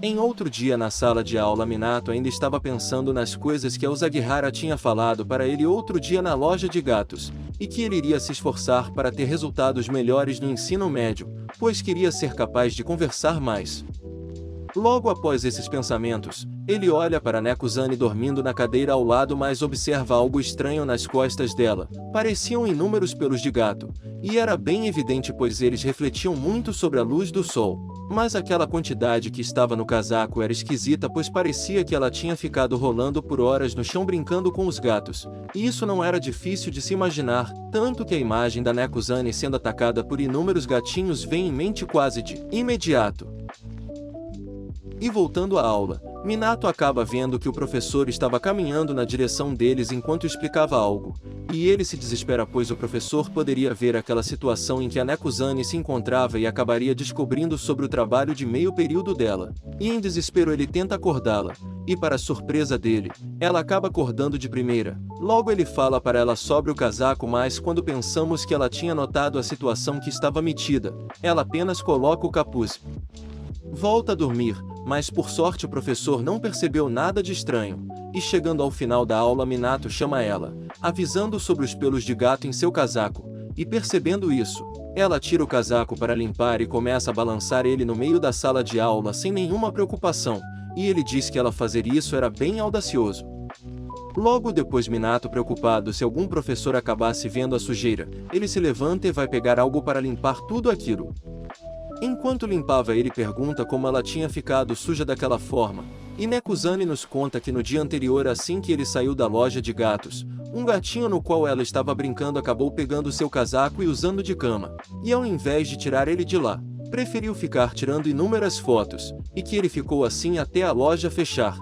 Em outro dia na sala de aula, Minato ainda estava pensando nas coisas que a Usagihara tinha falado para ele outro dia na loja de gatos, e que ele iria se esforçar para ter resultados melhores no ensino médio, pois queria ser capaz de conversar mais. Logo após esses pensamentos, ele olha para Nekuzane dormindo na cadeira ao lado, mas observa algo estranho nas costas dela. Pareciam inúmeros pelos de gato, e era bem evidente pois eles refletiam muito sobre a luz do sol. Mas aquela quantidade que estava no casaco era esquisita, pois parecia que ela tinha ficado rolando por horas no chão brincando com os gatos. E isso não era difícil de se imaginar, tanto que a imagem da Nekuzane sendo atacada por inúmeros gatinhos vem em mente quase de imediato. E voltando à aula, Minato acaba vendo que o professor estava caminhando na direção deles enquanto explicava algo, e ele se desespera pois o professor poderia ver aquela situação em que a Nekuzane se encontrava e acabaria descobrindo sobre o trabalho de meio período dela. E em desespero ele tenta acordá-la, e para surpresa dele, ela acaba acordando de primeira. Logo ele fala para ela sobre o casaco, mas quando pensamos que ela tinha notado a situação que estava metida, ela apenas coloca o capuz. Volta a dormir, mas por sorte o professor não percebeu nada de estranho, e chegando ao final da aula Minato chama ela, avisando sobre os pelos de gato em seu casaco, e percebendo isso, ela tira o casaco para limpar e começa a balançar ele no meio da sala de aula sem nenhuma preocupação, e ele diz que ela fazer isso era bem audacioso. Logo depois Minato, preocupado se algum professor acabasse vendo a sujeira, ele se levanta e vai pegar algo para limpar tudo aquilo. Enquanto limpava ele pergunta como ela tinha ficado suja daquela forma, e Nekuzane nos conta que no dia anterior, assim que ele saiu da loja de gatos, um gatinho no qual ela estava brincando acabou pegando seu casaco e usando de cama, e ao invés de tirar ele de lá, preferiu ficar tirando inúmeras fotos, e que ele ficou assim até a loja fechar.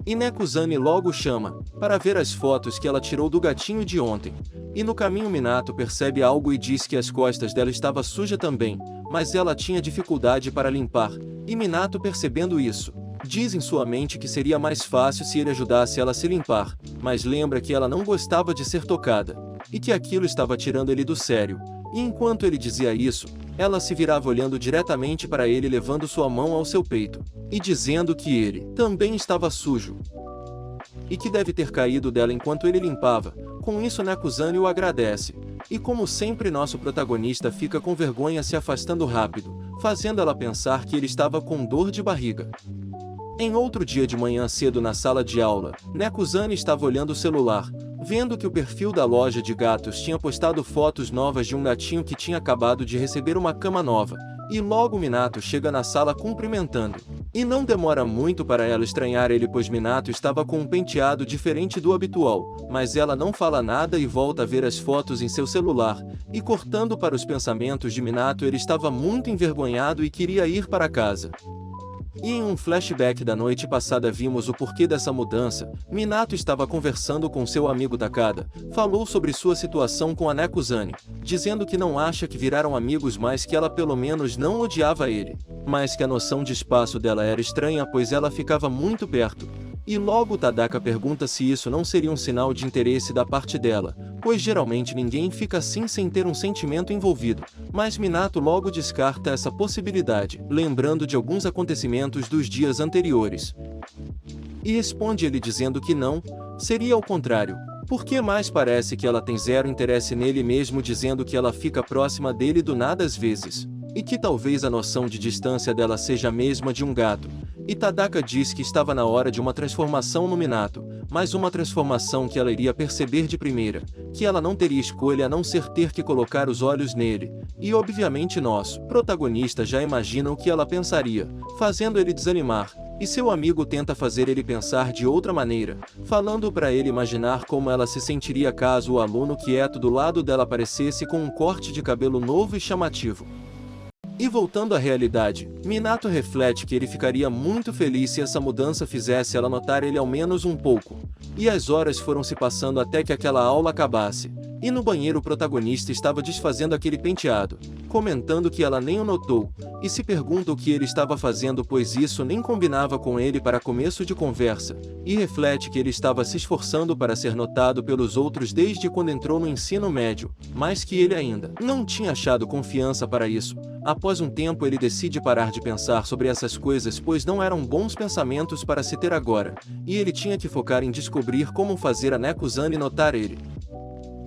E Nekuzane logo chama, para ver as fotos que ela tirou do gatinho de ontem. E no caminho Minato percebe algo e diz que as costas dela estava suja também, mas ela tinha dificuldade para limpar, e Minato percebendo isso, diz em sua mente que seria mais fácil se ele ajudasse ela a se limpar, mas lembra que ela não gostava de ser tocada, e que aquilo estava tirando ele do sério, e enquanto ele dizia isso, ela se virava olhando diretamente para ele levando sua mão ao seu peito, e dizendo que ele também estava sujo, e que deve ter caído dela enquanto ele limpava. Com isso Nekuzane o agradece, e como sempre nosso protagonista fica com vergonha se afastando rápido, fazendo ela pensar que ele estava com dor de barriga. Em outro dia de manhã cedo na sala de aula, Nekuzane estava olhando o celular, vendo que o perfil da loja de gatos tinha postado fotos novas de um gatinho que tinha acabado de receber uma cama nova, e logo Minato chega na sala cumprimentando. E não demora muito para ela estranhar ele pois Minato estava com um penteado diferente do habitual, mas ela não fala nada e volta a ver as fotos em seu celular, e cortando para os pensamentos de Minato ele estava muito envergonhado e queria ir para casa. E em um flashback da noite passada vimos o porquê dessa mudança. Minato estava conversando com seu amigo Takada, falou sobre sua situação com a Nekuzane, dizendo que não acha que viraram amigos mas que ela pelo menos não odiava ele, mas que a noção de espaço dela era estranha pois ela ficava muito perto. E logo Tadaka pergunta se isso não seria um sinal de interesse da parte dela, pois geralmente ninguém fica assim sem ter um sentimento envolvido, mas Minato logo descarta essa possibilidade, lembrando de alguns acontecimentos dos dias anteriores. E responde ele dizendo que não, seria ao contrário, porque mais parece que ela tem zero interesse nele mesmo dizendo que ela fica próxima dele do nada às vezes, e que talvez a noção de distância dela seja a mesma de um gato. E Tadaka diz que estava na hora de uma transformação no Minato, mas uma transformação que ela iria perceber de primeira, que ela não teria escolha a não ser ter que colocar os olhos nele, e obviamente nosso protagonista já imagina o que ela pensaria, fazendo ele desanimar, e seu amigo tenta fazer ele pensar de outra maneira, falando para ele imaginar como ela se sentiria caso o aluno quieto do lado dela aparecesse com um corte de cabelo novo e chamativo. E voltando à realidade, Minato reflete que ele ficaria muito feliz se essa mudança fizesse ela notar ele ao menos um pouco. E as horas foram se passando até que aquela aula acabasse. E no banheiro o protagonista estava desfazendo aquele penteado, comentando que ela nem o notou, e se pergunta o que ele estava fazendo pois isso nem combinava com ele para começo de conversa, e reflete que ele estava se esforçando para ser notado pelos outros desde quando entrou no ensino médio, mas que ele ainda não tinha achado confiança para isso, Após um tempo ele decide parar de pensar sobre essas coisas pois não eram bons pensamentos para se ter agora, e ele tinha que focar em descobrir como fazer a Nekuzane notar ele.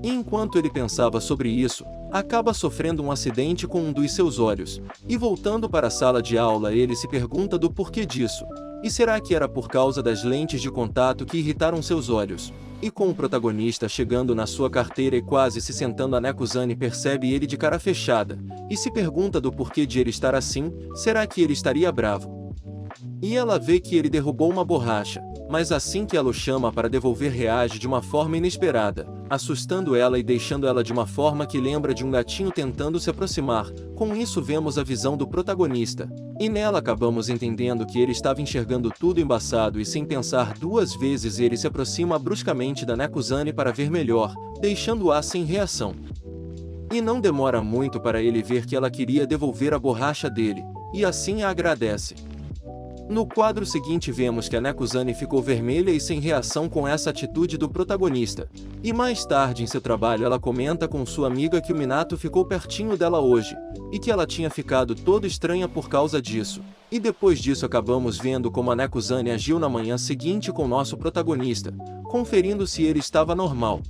E enquanto ele pensava sobre isso, acaba sofrendo um acidente com um dos seus olhos, e voltando para a sala de aula ele se pergunta do porquê disso. E será que era por causa das lentes de contato que irritaram seus olhos? E com o protagonista chegando na sua carteira e quase se sentando, a Nekuzane percebe ele de cara fechada, e se pergunta do porquê de ele estar assim. Será que ele estaria bravo? E ela vê que ele derrubou uma borracha, mas assim que ela o chama para devolver reage de uma forma inesperada, assustando ela e deixando ela de uma forma que lembra de um gatinho tentando se aproximar. Com isso vemos a visão do protagonista, e nela acabamos entendendo que ele estava enxergando tudo embaçado e sem pensar duas vezes ele se aproxima bruscamente da Nekuzane para ver melhor, deixando-a sem reação. E não demora muito para ele ver que ela queria devolver a borracha dele, e assim a agradece. No quadro seguinte vemos que a Nekuzane ficou vermelha e sem reação com essa atitude do protagonista. E mais tarde em seu trabalho ela comenta com sua amiga que o Minato ficou pertinho dela hoje, e que ela tinha ficado toda estranha por causa disso. E depois disso acabamos vendo como a Nekuzane agiu na manhã seguinte com nosso protagonista, conferindo se ele estava normal.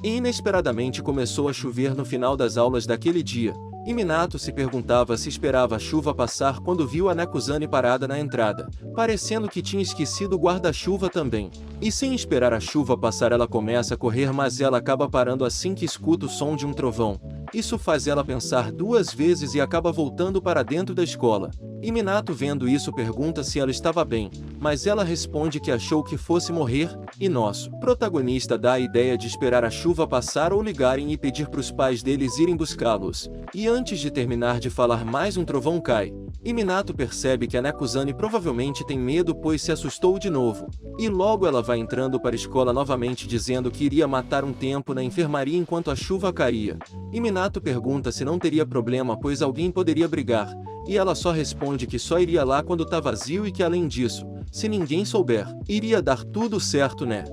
E inesperadamente começou a chover no final das aulas daquele dia. E Minato se perguntava se esperava a chuva passar quando viu a Nekuzane parada na entrada, parecendo que tinha esquecido o guarda-chuva também. E sem esperar a chuva passar ela começa a correr, mas ela acaba parando assim que escuta o som de um trovão. Isso faz ela pensar duas vezes e acaba voltando para dentro da escola. E Minato vendo isso pergunta se ela estava bem, mas ela responde que achou que fosse morrer, e nosso protagonista dá a ideia de esperar a chuva passar ou ligarem e pedir para os pais deles irem buscá-los. E antes de terminar de falar mais um trovão cai, e Minato percebe que a Nekuzane provavelmente tem medo pois se assustou de novo. E logo ela vai entrando para a escola novamente dizendo que iria matar um tempo na enfermaria enquanto a chuva caía. E Minato pergunta se não teria problema pois alguém poderia brigar, e ela só responde que só iria lá quando tá vazio e que além disso, se ninguém souber, iria dar tudo certo, né?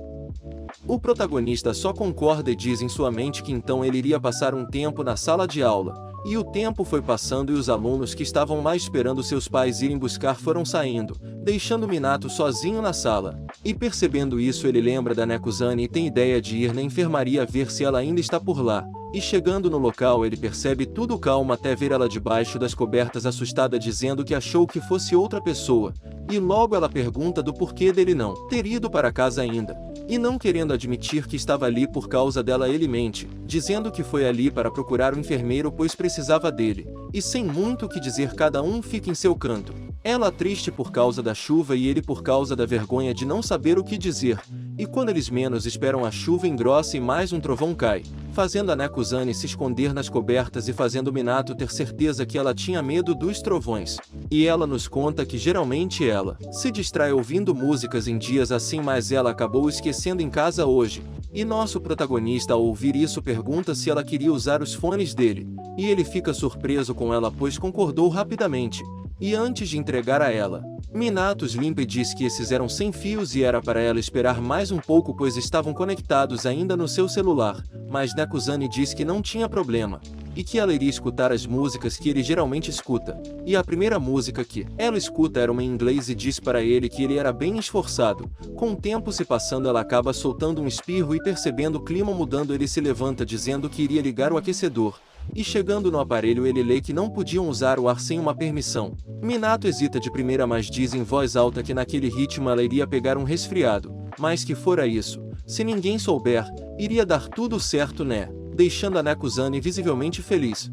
O protagonista só concorda e diz em sua mente que então ele iria passar um tempo na sala de aula. E o tempo foi passando e os alunos que estavam lá esperando seus pais irem buscar foram saindo, deixando Minato sozinho na sala. E percebendo isso ele lembra da Nekuzane e tem ideia de ir na enfermaria ver se ela ainda está por lá. E chegando no local ele percebe tudo calmo até ver ela debaixo das cobertas assustada dizendo que achou que fosse outra pessoa. E logo ela pergunta do porquê dele não ter ido para casa ainda. E não querendo admitir que estava ali por causa dela ele mente, dizendo que foi ali para procurar o enfermeiro pois precisava dele. E sem muito o que dizer cada um fica em seu canto. Ela triste por causa da chuva e ele por causa da vergonha de não saber o que dizer. E quando eles menos esperam a chuva engrossa e mais um trovão cai, fazendo a Nekuzane se esconder nas cobertas e fazendo Minato ter certeza que ela tinha medo dos trovões. E ela nos conta que geralmente ela se distrai ouvindo músicas em dias assim, mas ela acabou esquecendo em casa hoje. E nosso protagonista ao ouvir isso pergunta se ela queria usar os fones dele. E ele fica surpreso com ela pois concordou rapidamente. E antes de entregar a ela, Minato os limpa e diz que esses eram sem fios e era para ela esperar mais um pouco pois estavam conectados ainda no seu celular, mas Nekuzane diz que não tinha problema, e que ela iria escutar as músicas que ele geralmente escuta. E a primeira música que ela escuta era uma em inglês e diz para ele que ele era bem esforçado. Com o tempo se passando ela acaba soltando um espirro e percebendo o clima mudando ele se levanta dizendo que iria ligar o aquecedor. E chegando no aparelho ele lê que não podiam usar o ar sem uma permissão. Minato hesita de primeira mas diz em voz alta que naquele ritmo ela iria pegar um resfriado, mas que fora isso, se ninguém souber, iria dar tudo certo, né? Deixando a Nekuzane visivelmente feliz.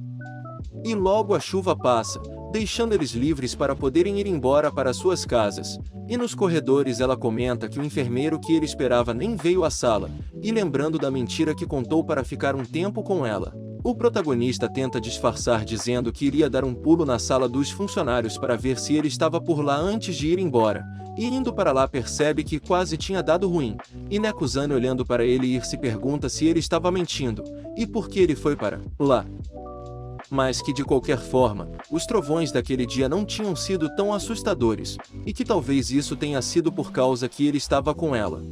E logo a chuva passa, deixando eles livres para poderem ir embora para suas casas. E nos corredores ela comenta que o enfermeiro que ele esperava nem veio à sala, e lembrando da mentira que contou para ficar um tempo com ela. O protagonista tenta disfarçar dizendo que iria dar um pulo na sala dos funcionários para ver se ele estava por lá antes de ir embora, e indo para lá percebe que quase tinha dado ruim, e Nekuzane olhando para ele ir se pergunta se ele estava mentindo, e por que ele foi para lá. Mas que de qualquer forma, os trovões daquele dia não tinham sido tão assustadores, e que talvez isso tenha sido por causa que ele estava com ela.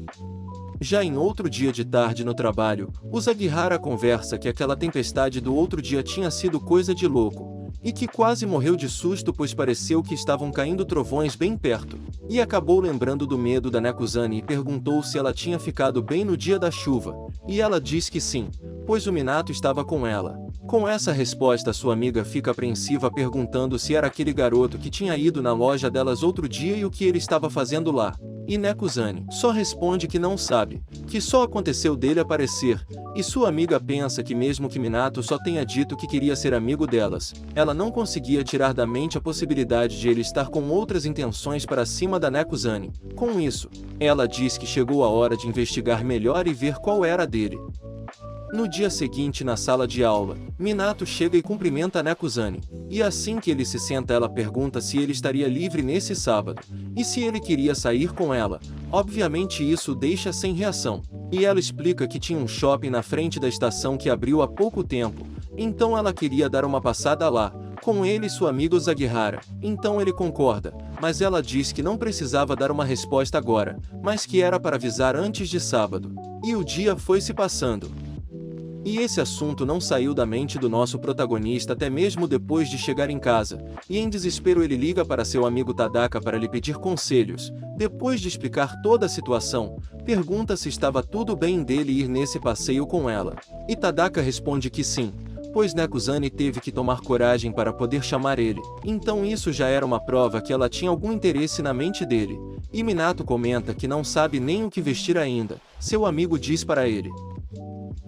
Já em outro dia de tarde no trabalho, o Zagihara conversa que aquela tempestade do outro dia tinha sido coisa de louco, e que quase morreu de susto pois pareceu que estavam caindo trovões bem perto. E acabou lembrando do medo da Nekuzane e perguntou se ela tinha ficado bem no dia da chuva, e ela diz que sim, pois o Minato estava com ela. Com essa resposta sua amiga fica apreensiva perguntando se era aquele garoto que tinha ido na loja delas outro dia e o que ele estava fazendo lá. E Nekuzane só responde que não sabe, que só aconteceu dele aparecer, e sua amiga pensa que mesmo que Minato só tenha dito que queria ser amigo delas, ela não conseguia tirar da mente a possibilidade de ele estar com outras intenções para cima da Nekuzane. Com isso, ela diz que chegou a hora de investigar melhor e ver qual era a dele. No dia seguinte na sala de aula, Minato chega e cumprimenta a Nekuzane, e assim que ele se senta ela pergunta se ele estaria livre nesse sábado, e se ele queria sair com ela. Obviamente isso o deixa sem reação, e ela explica que tinha um shopping na frente da estação que abriu há pouco tempo, então ela queria dar uma passada lá, com ele e sua amiga Zagihara. Então ele concorda, mas ela diz que não precisava dar uma resposta agora, mas que era para avisar antes de sábado. E o dia foi se passando. E esse assunto não saiu da mente do nosso protagonista até mesmo depois de chegar em casa, e em desespero ele liga para seu amigo Tadaka para lhe pedir conselhos. Depois de explicar toda a situação, pergunta se estava tudo bem dele ir nesse passeio com ela. E Tadaka responde que sim, pois Nekuzane teve que tomar coragem para poder chamar ele, então isso já era uma prova que ela tinha algum interesse na mente dele. E Minato comenta que não sabe nem o que vestir ainda. Seu amigo diz para ele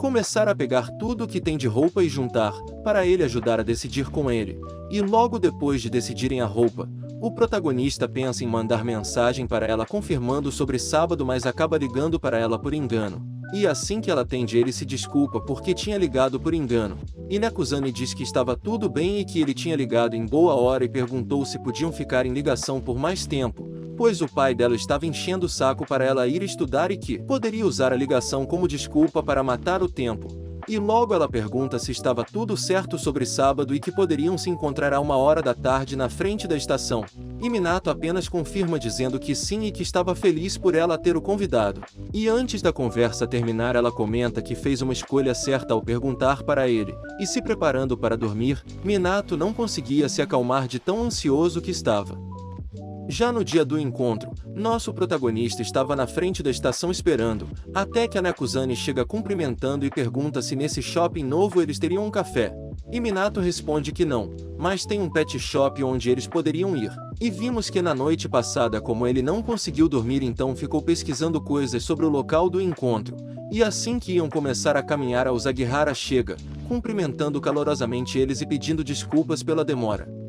começar a pegar tudo o que tem de roupa e juntar, para ele ajudar a decidir com ele. E logo depois de decidirem a roupa, o protagonista pensa em mandar mensagem para ela confirmando sobre sábado, mas acaba ligando para ela por engano. E assim que ela atende ele se desculpa porque tinha ligado por engano. E Nekuzane diz que estava tudo bem e que ele tinha ligado em boa hora e perguntou se podiam ficar em ligação por mais tempo, pois o pai dela estava enchendo o saco para ela ir estudar e que poderia usar a ligação como desculpa para matar o tempo. E logo ela pergunta se estava tudo certo sobre sábado e que poderiam se encontrar a 1h da tarde na frente da estação. E Minato apenas confirma dizendo que sim e que estava feliz por ela ter o convidado. E antes da conversa terminar ela comenta que fez uma escolha certa ao perguntar para ele. E se preparando para dormir, Minato não conseguia se acalmar de tão ansioso que estava. Já no dia do encontro, nosso protagonista estava na frente da estação esperando, até que a Nekuzane chega cumprimentando e pergunta se nesse shopping novo eles teriam um café. E Minato responde que não, mas tem um pet shop onde eles poderiam ir. E vimos que na noite passada, como ele não conseguiu dormir, então ficou pesquisando coisas sobre o local do encontro. E assim que iam começar a caminhar, a Zagihara chega, cumprimentando calorosamente eles e pedindo desculpas pela demora.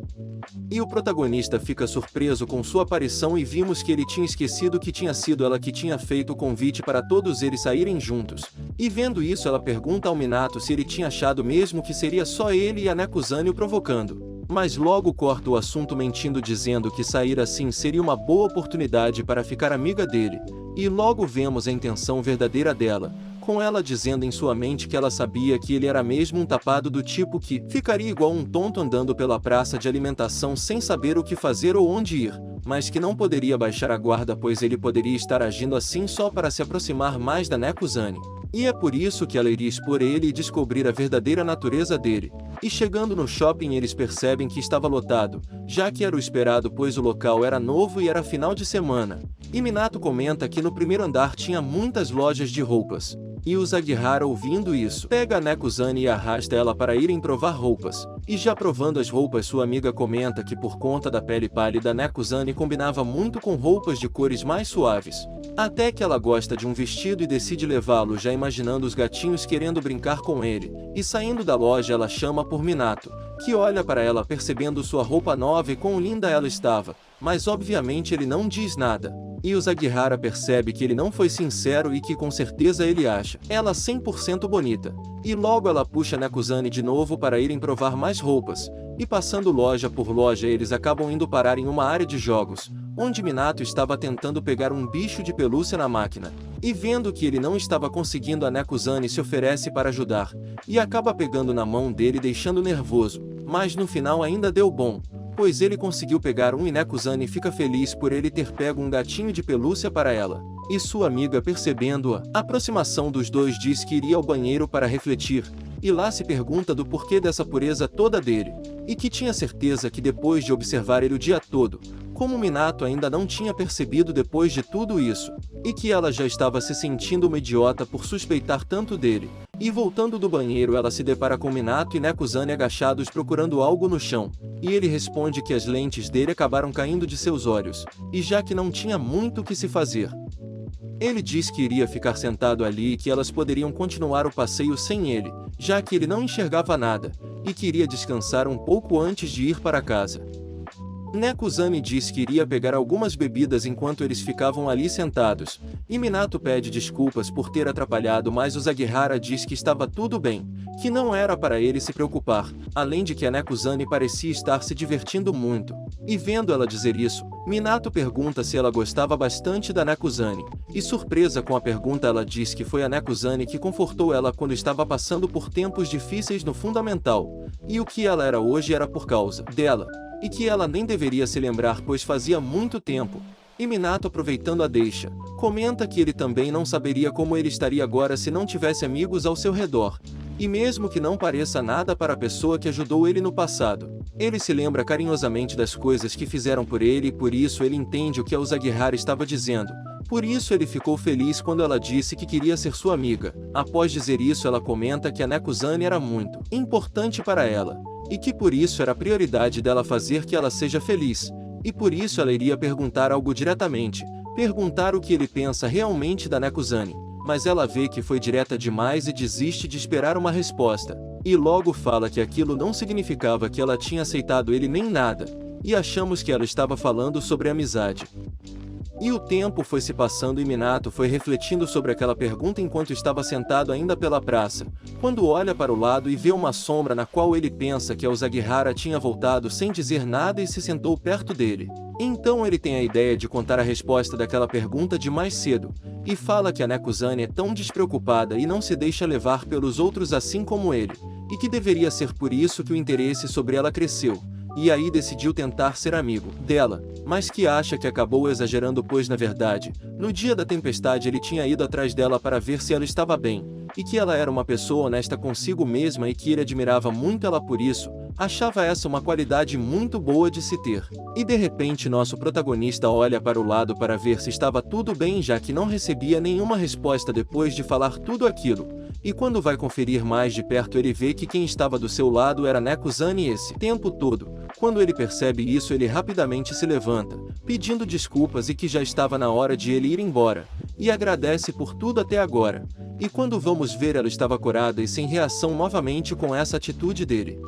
E o protagonista fica surpreso com sua aparição e vimos que ele tinha esquecido que tinha sido ela que tinha feito o convite para todos eles saírem juntos. E vendo isso ela pergunta ao Minato se ele tinha achado mesmo que seria só ele e a Nekuzane o provocando. Mas logo corta o assunto mentindo dizendo que sair assim seria uma boa oportunidade para ficar amiga dele. E logo vemos a intenção verdadeira dela, com ela dizendo em sua mente que ela sabia que ele era mesmo um tapado do tipo que ficaria igual um tonto andando pela praça de alimentação sem saber o que fazer ou onde ir, mas que não poderia baixar a guarda pois ele poderia estar agindo assim só para se aproximar mais da Nekuzane. E é por isso que ela iria expor ele e descobrir a verdadeira natureza dele. E chegando no shopping eles percebem que estava lotado, já que era o esperado pois o local era novo e era final de semana. E Minato comenta que no primeiro andar tinha muitas lojas de roupas. E o Zagihara, ouvindo isso, pega a Nekuzane e arrasta ela para irem provar roupas. E já provando as roupas sua amiga comenta que por conta da pele pálida Nekuzane combinava muito com roupas de cores mais suaves. Até que ela gosta de um vestido e decide levá-lo já imaginando os gatinhos querendo brincar com ele. E saindo da loja ela chama por Minato, que olha para ela percebendo sua roupa nova e quão linda ela estava, mas obviamente ele não diz nada. E o Zagihara percebe que ele não foi sincero e que com certeza ele acha ela 100% bonita. E logo ela puxa Nekuzane de novo para irem provar mais roupas. E passando loja por loja eles acabam indo parar em uma área de jogos, onde Minato estava tentando pegar um bicho de pelúcia na máquina. E vendo que ele não estava conseguindo, a Nekuzane se oferece para ajudar, e acaba pegando na mão dele deixando nervoso, mas no final ainda deu bom, pois ele conseguiu pegar um e Nekuzane fica feliz por ele ter pego um gatinho de pelúcia para ela. E sua amiga, percebendo a aproximação dos dois, diz que iria ao banheiro para refletir, e lá se pergunta do porquê dessa pureza toda dele, e que tinha certeza que depois de observar ele o dia todo, como Minato ainda não tinha percebido depois de tudo isso, e que ela já estava se sentindo uma idiota por suspeitar tanto dele. E voltando do banheiro ela se depara com Minato e Nekuzane agachados procurando algo no chão, e ele responde que as lentes dele acabaram caindo de seus olhos, e já que não tinha muito o que se fazer. Ele diz que iria ficar sentado ali e que elas poderiam continuar o passeio sem ele, já que ele não enxergava nada, e que iria descansar um pouco antes de ir para casa. Nekuzane diz que iria pegar algumas bebidas enquanto eles ficavam ali sentados, e Minato pede desculpas por ter atrapalhado, mas o Zagihara diz que estava tudo bem, que não era para ele se preocupar, além de que a Nekuzane parecia estar se divertindo muito. E vendo ela dizer isso, Minato pergunta se ela gostava bastante da Nekuzane, e surpresa com a pergunta ela diz que foi a Nekuzane que confortou ela quando estava passando por tempos difíceis no fundamental, e o que ela era hoje era por causa dela. E que ela nem deveria se lembrar pois fazia muito tempo. E Minato, aproveitando a deixa, comenta que ele também não saberia como ele estaria agora se não tivesse amigos ao seu redor. E mesmo que não pareça nada para a pessoa que ajudou ele no passado, ele se lembra carinhosamente das coisas que fizeram por ele e por isso ele entende o que a Uzagihara estava dizendo. Por isso ele ficou feliz quando ela disse que queria ser sua amiga. Após dizer isso ela comenta que a Nekuzane era muito importante para ela, e que por isso era a prioridade dela fazer que ela seja feliz, e por isso ela iria perguntar algo diretamente, perguntar o que ele pensa realmente da Nekuzane, mas ela vê que foi direta demais e desiste de esperar uma resposta, e logo fala que aquilo não significava que ela tinha aceitado ele nem nada, e achamos que ela estava falando sobre amizade. E o tempo foi se passando e Minato foi refletindo sobre aquela pergunta enquanto estava sentado ainda pela praça, quando olha para o lado e vê uma sombra na qual ele pensa que a Uzagihara tinha voltado sem dizer nada e se sentou perto dele. Então ele tem a ideia de contar a resposta daquela pergunta de mais cedo, e fala que a Nekuzane é tão despreocupada e não se deixa levar pelos outros assim como ele, e que deveria ser por isso que o interesse sobre ela cresceu. E aí decidiu tentar ser amigo dela, mas que acha que acabou exagerando pois na verdade, no dia da tempestade ele tinha ido atrás dela para ver se ela estava bem, e que ela era uma pessoa honesta consigo mesma e que ele admirava muito ela por isso, achava essa uma qualidade muito boa de se ter. E de repente nosso protagonista olha para o lado para ver se estava tudo bem já que não recebia nenhuma resposta depois de falar tudo aquilo. E quando vai conferir mais de perto ele vê que quem estava do seu lado era Nekuzane esse tempo todo. Quando ele percebe isso ele rapidamente se levanta, pedindo desculpas e que já estava na hora de ele ir embora, e agradece por tudo até agora. E quando vamos ver ela estava corada e sem reação novamente com essa atitude dele.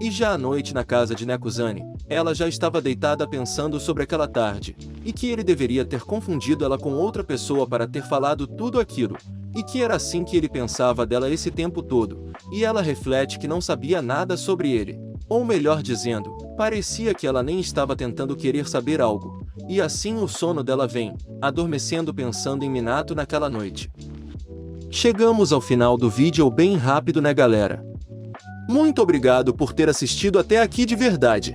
E já à noite na casa de Nekuzane, ela já estava deitada pensando sobre aquela tarde, e que ele deveria ter confundido ela com outra pessoa para ter falado tudo aquilo, e que era assim que ele pensava dela esse tempo todo, e ela reflete que não sabia nada sobre ele. Ou melhor dizendo, parecia que ela nem estava tentando querer saber algo, e assim o sono dela vem, adormecendo pensando em Minato naquela noite. Chegamos ao final do vídeo bem rápido né galera? Muito obrigado por ter assistido até aqui de verdade.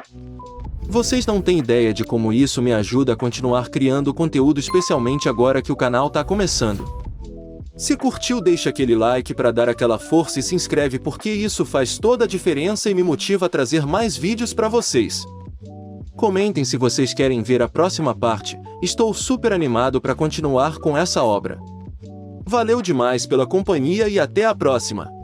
Vocês não têm ideia de como isso me ajuda a continuar criando conteúdo especialmente agora que o canal tá começando. Se curtiu deixa aquele like para dar aquela força e se inscreve porque isso faz toda a diferença e me motiva a trazer mais vídeos para vocês. Comentem se vocês querem ver a próxima parte, estou super animado para continuar com essa obra. Valeu demais pela companhia e até a próxima!